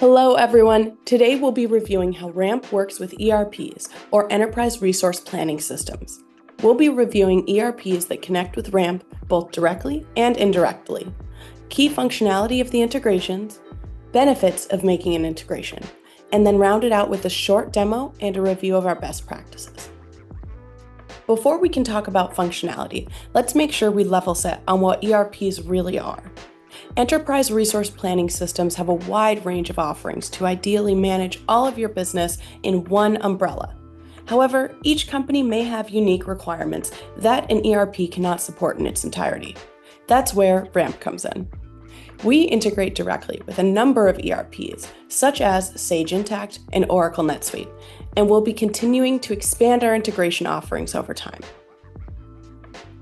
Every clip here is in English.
Hello everyone! Today we'll be reviewing how Ramp works with ERPs, or Enterprise Resource Planning Systems. We'll be reviewing ERPs that connect with Ramp both directly and indirectly, key functionality of the integrations, benefits of making an integration, and then round it out with a short demo and a review of our best practices. Before we can talk about functionality, let's make sure we level set on what ERPs really are. Enterprise resource planning systems have a wide range of offerings to ideally manage all of your business in one umbrella. However, each company may have unique requirements that an ERP cannot support in its entirety. That's where Ramp comes in. We integrate directly with a number of ERPs, such as Sage Intacct and Oracle NetSuite, and we'll be continuing to expand our integration offerings over time.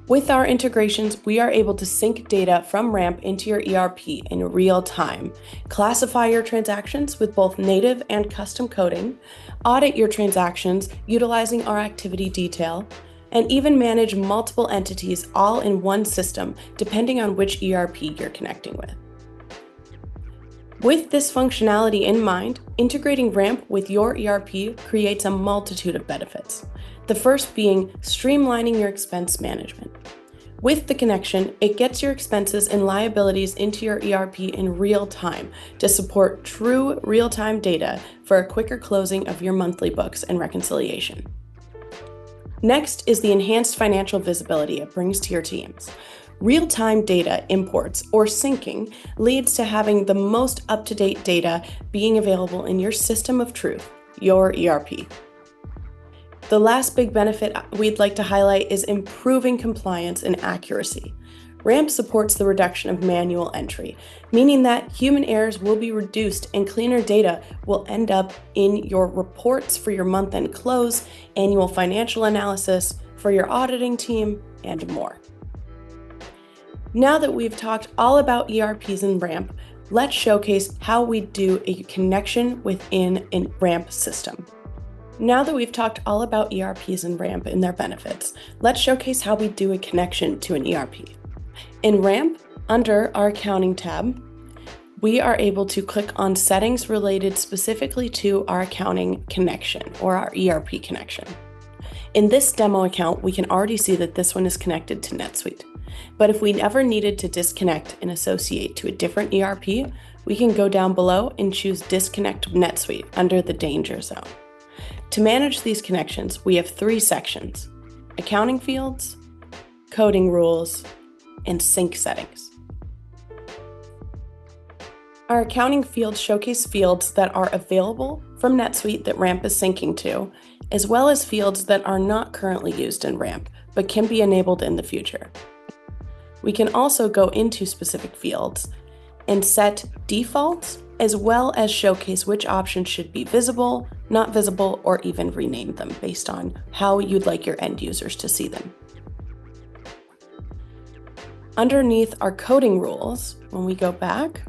With our integrations, we are able to sync data from Ramp into your ERP in real time, classify your transactions with both native and custom coding, audit your transactions utilizing our activity detail, and even manage multiple entities all in one system depending on which ERP you're connecting with. With this functionality in mind, integrating Ramp with your ERP creates a multitude of benefits. The first being streamlining your expense management. With the connection, it gets your expenses and liabilities into your ERP in real time to support true real-time data for a quicker closing of your monthly books and reconciliation. Next is the enhanced financial visibility it brings to your teams. Real-time data imports or syncing leads to having the most up-to-date data being available in your system of truth, your ERP. The last big benefit we'd like to highlight is improving compliance and accuracy. Ramp supports the reduction of manual entry, meaning that human errors will be reduced and cleaner data will end up in your reports for your month-end close, annual financial analysis, for your auditing team, and more. Now that we've talked all about ERPs and Ramp, let's showcase how we do a connection within a Ramp system. Now that we've talked all about ERPs and Ramp and their benefits, let's showcase how we do a connection to an ERP. In Ramp, under our Accounting tab, we are able to click on settings related specifically to our accounting connection or our ERP connection. In this demo account, we can already see that this one is connected to NetSuite. But if we ever needed to disconnect and associate to a different ERP, we can go down below and choose Disconnect NetSuite under the Danger Zone. To manage these connections, we have three sections: accounting fields, coding rules, and sync settings. Our accounting fields showcase fields that are available from NetSuite that Ramp is syncing to, as well as fields that are not currently used in Ramp, but can be enabled in the future. We can also go into specific fields and set defaults, as well as showcase which options should be visible, not visible, or even rename them based on how you'd like your end users to see them. Underneath our coding rules, when we go back,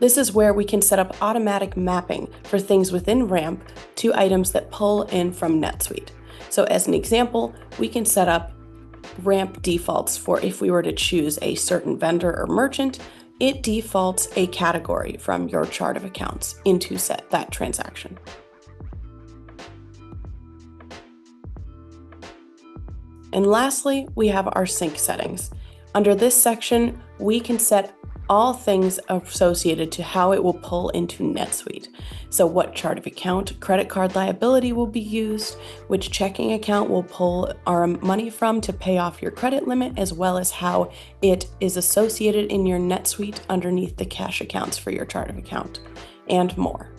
this is where we can set up automatic mapping for things within Ramp to items that pull in from NetSuite. So as an example, we can set up Ramp defaults for if we were to choose a certain vendor or merchant, it defaults a category from your chart of accounts into that transaction. And lastly, we have our sync settings. Under this section, we can set all things associated to how it will pull into NetSuite. So what chart of account credit card liability will be used, which checking account will pull our money from to pay off your credit limit, as well as how it is associated in your NetSuite underneath the cash accounts for your chart of account, and more.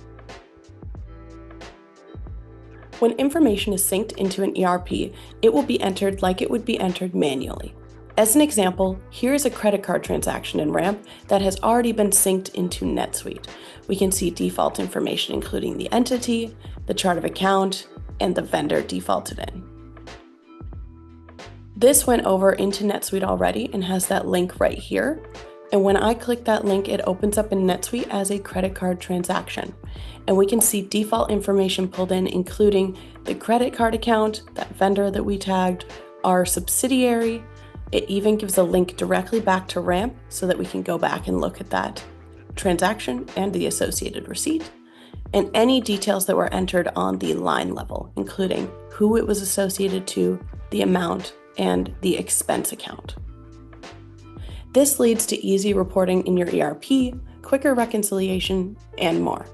When information is synced into an ERP, it will be entered like it would be entered manually. As an example, here is a credit card transaction in Ramp that has already been synced into NetSuite. We can see default information including the entity, the chart of account, and the vendor defaulted in. This went over into NetSuite already and has that link right here. And when I click that link, it opens up in NetSuite as a credit card transaction. And we can see default information pulled in, including the credit card account, that vendor that we tagged, our subsidiary. It even gives a link directly back to Ramp so that we can go back and look at that. transaction and the associated receipt, and any details that were entered on the line level, including who it was associated to, the amount, and the expense account. This leads to easy reporting in your ERP, quicker reconciliation, and more.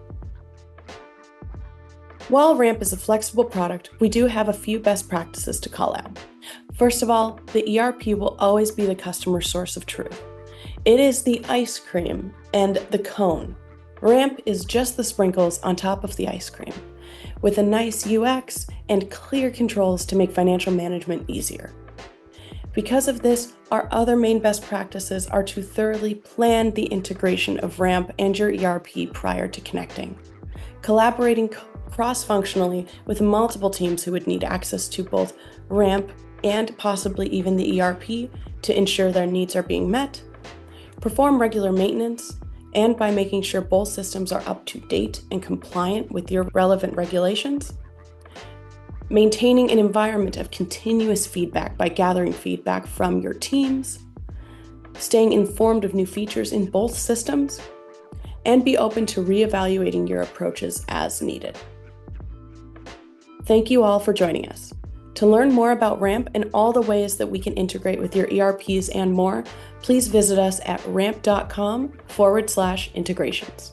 While Ramp is a flexible product, we do have a few best practices to call out. First of all, the ERP will always be the customer source of truth. It is the ice cream and the cone. Ramp is just the sprinkles on top of the ice cream, with a nice UX and clear controls to make financial management easier. Because of this, our other main best practices are to thoroughly plan the integration of Ramp and your ERP prior to connecting. Collaborating cross-functionally with multiple teams who would need access to both Ramp and possibly even the ERP to ensure their needs are being met. Perform regular maintenance, and by making sure both systems are up to date and compliant with your relevant regulations. Maintaining an environment of continuous feedback by gathering feedback from your teams. Staying informed of new features in both systems, and be open to reevaluating your approaches as needed. Thank you all for joining us. To learn more about Ramp and all the ways that we can integrate with your ERPs and more, please visit us at ramp.com/integrations.